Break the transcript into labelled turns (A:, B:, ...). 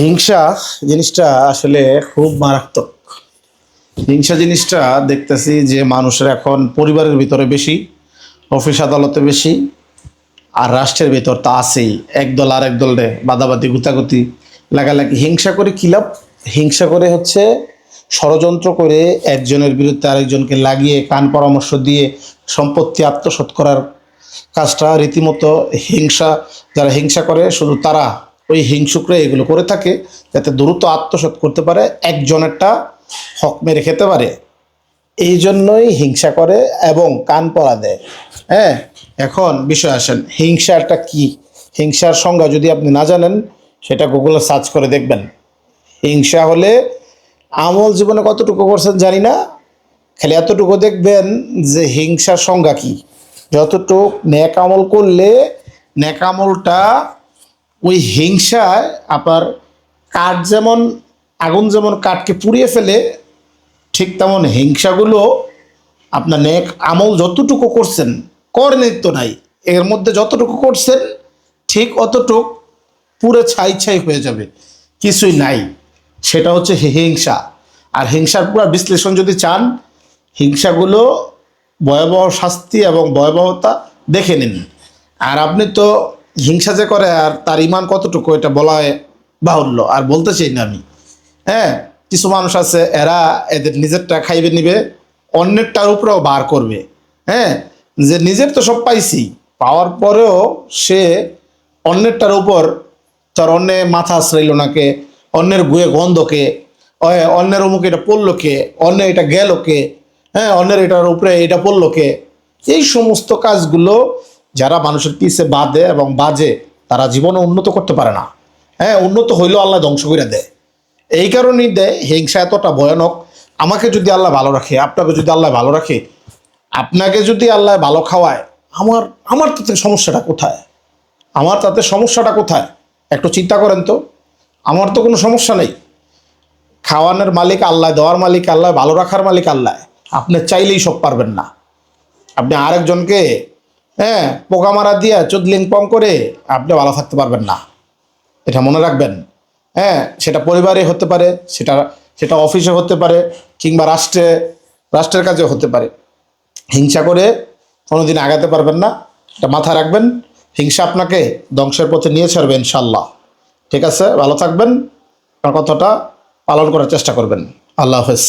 A: হিংসা জিনিসটা আসলে খুব মারাত্মক। হিংসা জিনিসটা দেখতেছি যে মানুষের এখন পরিবারের ভিতরে বেশি, অফিস আদালতে বেশি, আর রাষ্ট্রের ভিতর তা আছেই। একদল আর একদল রে বাদাবাদি গুতাগুতি লাগালাগি। হিংসা করে কী লাভ? হিংসা করে হচ্ছে ষড়যন্ত্র করে একজনের বিরুদ্ধে আরেকজনকে লাগিয়ে কান পরামর্শ দিয়ে সম্পত্তি আত্মসাৎ করার কাজটা রীতিমতো হিংসা। যারা হিংসা করে শুধু তারা, ওই হিংসুকরা এগুলো করে থাকে যাতে দ্রুত আত্মসাৎ করতে পারে, একজনেরটা হক মেরে খেতে পারে। এই জন্যই হিংসা করে এবং কান পরা দেয়। হ্যাঁ, এখন বিষয় আসেন, হিংসাটা কি? হিংসার সংজ্ঞা যদি আপনি না জানেন, সেটা গুগলে সার্চ করে দেখবেন। হিংসা হলে আমল জীবনে কতটুকু করছেন জানি না, খালি এতটুকু দেখবেন যে হিংসার সংজ্ঞা কি। যতটুক ন্যাক আমল করলে ন্যাক আমলটা ওই হিংসায় আপনার কাঠ যেমন, আগুন যেমন কাঠকে পুড়িয়ে ফেলে, ঠিক তেমন হিংসাগুলো আপনার নেক আমল যতটুকু করছেন, করেন তো নাই, এর মধ্যে যতটুকু করছেন ঠিক অতটুক পুরো ছাই ছাই হয়ে যাবে, কিছুই নাই। সেটা হচ্ছে হিংসা। আর হিংসার পুরো বিশ্লেষণ যদি চান, হিংসাগুলো ভয়াবহ শাস্তি এবং ভয়াবহতা দেখে নিন। আর আপনি তো হিংসা যে করে আর তার ইমান কতটুকু এটা বলা বাহুল্য, আর বলতে চাই না আমি। হ্যাঁ, কিছু মানুষ আছে এরা এদের নিজেরটা খাইবে নিবে, অন্যেরটার উপরেও বার করবে। হ্যাঁ, যে নিজের তো সব পাইছি, পাওয়ার পরেও সে অন্যেরটার উপর, তার অন্যে মাথা আশ্রাইল নাকে, অন্যের গুয়ে গন্ধকে, অন্যের অমুক এটা পড়লো কে, অন্য এটা গেল কে, হ্যাঁ, অন্যের এটার উপরে এটা পড়লো কে। এই সমস্ত কাজগুলো যারা মানুষের পিছে বাঁধে এবং বাজে, তারা জীবনে উন্নত করতে পারে না। হ্যাঁ, উন্নত হইলেও আল্লাহ ধ্বংস করে দেয়। এই কারণেই দেয়। হিংসা এতটা ভয়ানক। আমাকে যদি আল্লাহ ভালো রাখে, আপনাকে যদি আল্লাহ ভালো রাখে, আপনাকে যদি আল্লাহ ভালো খাওয়ায়, আমার আমার তাতে সমস্যাটা কোথায়? আমার তাতে সমস্যাটা কোথায়? একটু চিন্তা করেন তো। আমার তো কোনো সমস্যা নেই। খাওয়ানোর মালিক আল্লাহ, দেওয়ার মালিক আল্লাহ, ভালো রাখার মালিক আল্লাহ। আপনি চাইলেই সব পারবেন না। আপনি আরেকজনকে পোকা মারা দিয়া চুদলিং পং করে আপনি ভালো থাকতে পারবেন না, এটা মনে রাখবেন। হ্যাঁ, সেটা পরিবারে হতে পারে, সেটা সেটা অফিসে হতে পারে, কিংবা রাষ্ট্রের কাজেও হতে পারে। হিংসা করে কোনোদিন আগাতে পারবেন না, এটা মাথায় রাখবেন। হিংসা আপনাকে ধ্বংসের পথে নিয়ে ছাড়বে ইনশাল্লাহ। ঠিক আছে, ভালো থাকবেন, আপনার কথাটা পালন করার চেষ্টা করবেন। আল্লাহ হাফেজ।